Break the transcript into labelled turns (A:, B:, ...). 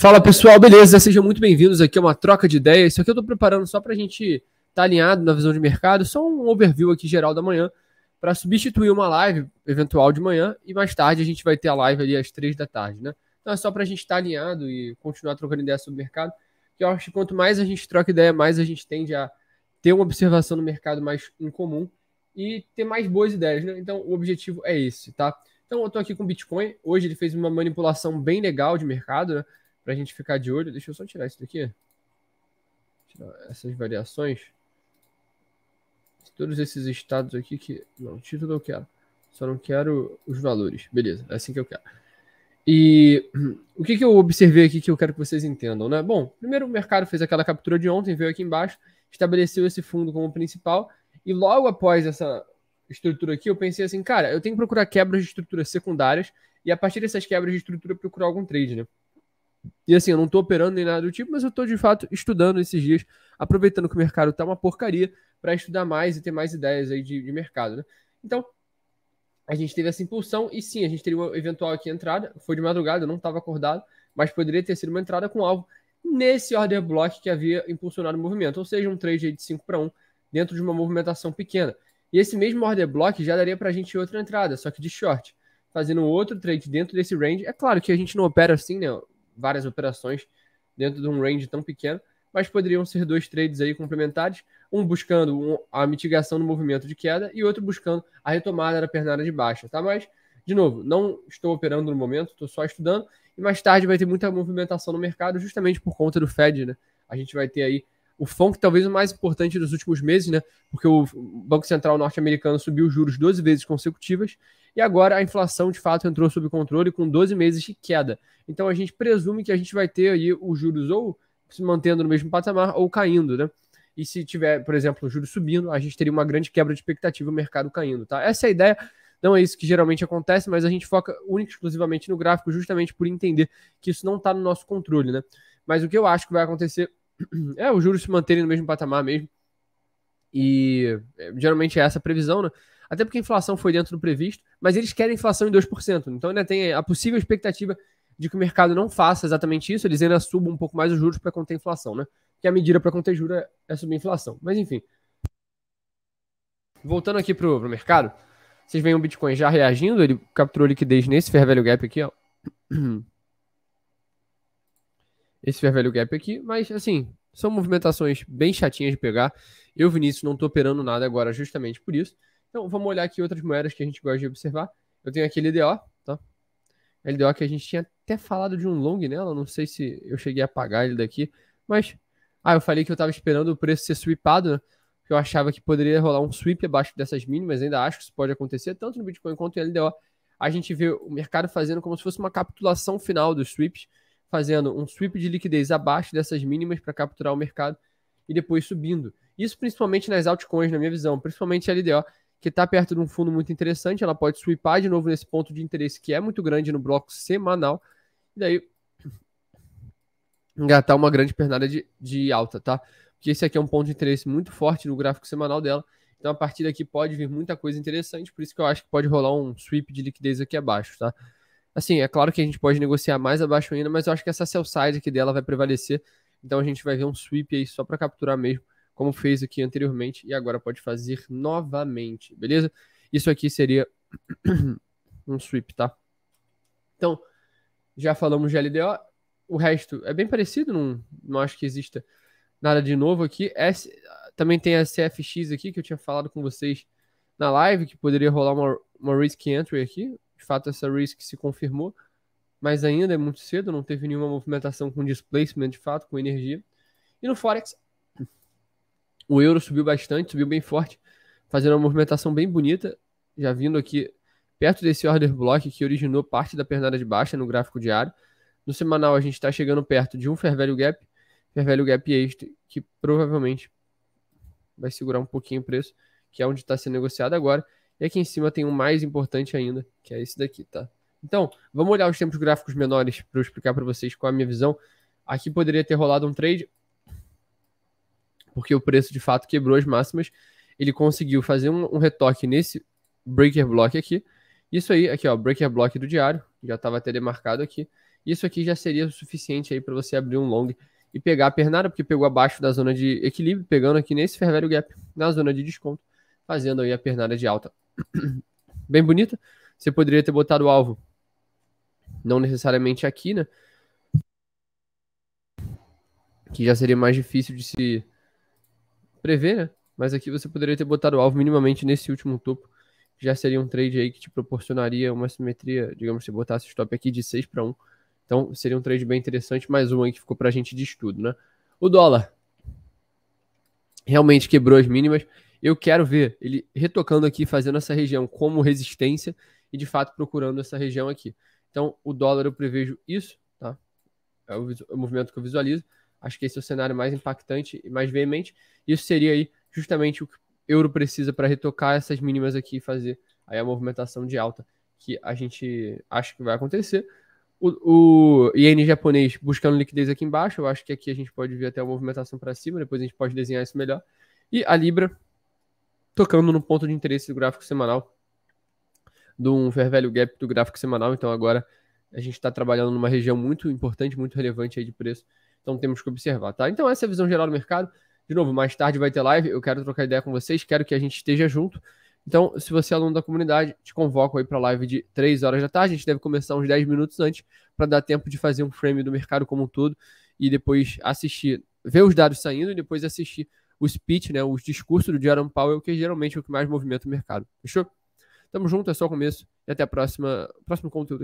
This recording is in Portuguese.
A: Fala pessoal, beleza? Sejam muito bem-vindos aqui a uma troca de ideias. Isso aqui eu tô preparando só pra gente estar alinhado na visão de mercado, só um overview aqui geral da manhã, para substituir uma live eventual de manhã e mais tarde a gente vai ter a live ali às 3 da tarde, né? Então é só pra gente estar alinhado e continuar trocando ideia sobre o mercado, que eu acho que quanto mais a gente troca ideia, mais a gente tende a ter uma observação no mercado mais em comum e ter mais boas ideias, né? Então o objetivo é esse, tá? Então eu tô aqui com o Bitcoin, hoje ele fez uma manipulação bem legal de mercado, né? Pra gente ficar de olho. Deixa eu só tirar isso daqui. Tirar essas variações. Todos esses estados aqui que... Não, título eu quero. Só não quero os valores. Beleza, é assim que eu quero. E o que eu observei aqui que eu quero que vocês entendam, né? Bom, primeiro o mercado fez aquela captura de ontem, veio aqui embaixo, estabeleceu esse fundo como principal. E logo após essa estrutura aqui, eu pensei assim, cara, eu tenho que procurar quebras de estruturas secundárias e a partir dessas quebras de estrutura procurar algum trade, né? E assim, eu não tô operando nem nada do tipo, mas eu tô de fato estudando esses dias, aproveitando que o mercado tá uma porcaria para estudar mais e ter mais ideias aí de mercado, né? Então, a gente teve essa impulsão e sim, a gente teria uma eventual aqui entrada, foi de madrugada, eu não estava acordado, mas poderia ter sido uma entrada com alvo nesse order block que havia impulsionado o movimento, ou seja, um trade aí de 5 para 1 dentro de uma movimentação pequena. E esse mesmo order block já daria para a gente outra entrada, só que de short, fazendo outro trade dentro desse range. É claro que a gente não opera assim, né? Várias operações dentro de um range tão pequeno, mas poderiam ser dois trades aí complementares, um buscando a mitigação do movimento de queda e outro buscando a retomada da pernada de baixa, tá? Mas, de novo, não estou operando no momento, estou só estudando, e mais tarde vai ter muita movimentação no mercado, justamente por conta do Fed, né? A gente vai ter aí o FONC, talvez o mais importante dos últimos meses, né? Porque o Banco Central norte-americano subiu os juros 12 vezes consecutivas, e agora a inflação de fato entrou sob controle com 12 meses de queda. Então a gente presume que a gente vai ter aí os juros ou se mantendo no mesmo patamar ou caindo, né? E se tiver, por exemplo, os juros subindo, a gente teria uma grande quebra de expectativa, o mercado caindo, tá? Essa é a ideia, não é isso que geralmente acontece, mas a gente foca única e exclusivamente no gráfico, justamente por entender que isso não está no nosso controle, né? Mas o que eu acho que vai acontecer é os juros se manterem no mesmo patamar mesmo. E geralmente é essa a previsão, né? Até porque a inflação foi dentro do previsto, mas eles querem inflação em 2%. Então ainda tem a possível expectativa de que o mercado não faça exatamente isso, eles ainda subam um pouco mais os juros para conter a inflação, né? Que a medida para conter juros é subir a inflação. Mas enfim. Voltando aqui pro mercado, vocês veem o Bitcoin já reagindo, ele capturou liquidez nesse fair value gap aqui, ó. Esse fair value gap aqui, mas assim, são movimentações bem chatinhas de pegar. Eu, Vinícius, não tô operando nada agora justamente por isso. Então, vamos olhar aqui outras moedas que a gente gosta de observar. Eu tenho aqui LDO, tá? LDO que a gente tinha até falado de um long nela, não sei se eu cheguei a apagar ele daqui, mas... eu falei que eu tava esperando o preço ser sweepado, né? Porque eu achava que poderia rolar um sweep abaixo dessas mínimas, ainda acho que isso pode acontecer, tanto no Bitcoin quanto no LDO. A gente vê o mercado fazendo como se fosse uma capitulação final dos sweeps, fazendo um sweep de liquidez abaixo dessas mínimas para capturar o mercado e depois subindo. Isso principalmente nas altcoins, na minha visão, principalmente a LDO, que está perto de um fundo muito interessante, ela pode sweepar de novo nesse ponto de interesse que é muito grande no bloco semanal, e daí engatar uma grande pernada de alta, tá? Porque esse aqui é um ponto de interesse muito forte no gráfico semanal dela, então a partir daqui pode vir muita coisa interessante, por isso que eu acho que pode rolar um sweep de liquidez aqui abaixo, tá? Assim, é claro que a gente pode negociar mais abaixo ainda, mas eu acho que essa sell side aqui dela vai prevalecer, então a gente vai ver um sweep aí só para capturar mesmo, como fez aqui anteriormente, e agora pode fazer novamente, beleza? Isso aqui seria um sweep, tá? Então, já falamos de LDO, o resto é bem parecido, não acho que exista nada de novo aqui. Também tem a CFX aqui, que eu tinha falado com vocês na live, que poderia rolar uma risk entry aqui. De fato, essa risk se confirmou, mas ainda é muito cedo, não teve nenhuma movimentação com displacement, de fato, com energia. E no Forex, o euro subiu bastante, subiu bem forte, fazendo uma movimentação bem bonita, já vindo aqui perto desse order block que originou parte da pernada de baixa no gráfico diário. No semanal a gente está chegando perto de um fair value gap extra, que provavelmente vai segurar um pouquinho o preço, que é onde está sendo negociado agora. E aqui em cima tem um mais importante ainda, que é esse daqui, tá? Então, vamos olhar os tempos gráficos menores para eu explicar para vocês qual é a minha visão. Aqui poderia ter rolado um trade, porque o preço de fato quebrou as máximas. Ele conseguiu fazer um retoque nesse breaker block aqui. Isso aí, aqui ó, breaker block do diário, já estava até demarcado aqui. Isso aqui já seria o suficiente aí para você abrir um long e pegar a pernada, porque pegou abaixo da zona de equilíbrio, pegando aqui nesse fair value gap, na zona de desconto, fazendo aí a pernada de alta. Bem bonita. Você poderia ter botado o alvo, não necessariamente aqui, né? Que já seria mais difícil de se prever, né? Mas aqui você poderia ter botado o alvo minimamente nesse último topo. Já seria um trade aí que te proporcionaria uma simetria, digamos, se botasse o stop aqui de 6-1. Então seria um trade bem interessante, mais um aí que ficou pra gente de estudo, né? O dólar realmente quebrou as mínimas. Eu quero ver ele retocando aqui, fazendo essa região como resistência e de fato procurando essa região aqui. Então o dólar eu prevejo isso, tá? É o movimento que eu visualizo. Acho que esse é o cenário mais impactante e mais veemente. Isso seria aí justamente o que o euro precisa para retocar essas mínimas aqui e fazer aí a movimentação de alta que a gente acha que vai acontecer. O iene japonês buscando liquidez aqui embaixo. Eu acho que aqui a gente pode ver até a movimentação para cima. Depois a gente pode desenhar isso melhor. E a Libra tocando no ponto de interesse do gráfico semanal, de um fair value gap do gráfico semanal. Então agora a gente está trabalhando numa região muito importante, muito relevante aí de preço. Então temos que observar, tá? Então essa é a visão geral do mercado. De novo, mais tarde vai ter live. Eu quero trocar ideia com vocês, quero que a gente esteja junto. Então, se você é aluno da comunidade, te convoco aí para a live de 3 horas da tarde. A gente deve começar uns 10 minutos antes para dar tempo de fazer um frame do mercado como um todo e depois assistir, ver os dados saindo e depois assistir o speech, né, os discursos do Jerome Powell, que geralmente é o que mais movimenta o mercado. Fechou? Tamo junto, é só o começo. E até a próximo conteúdo aqui.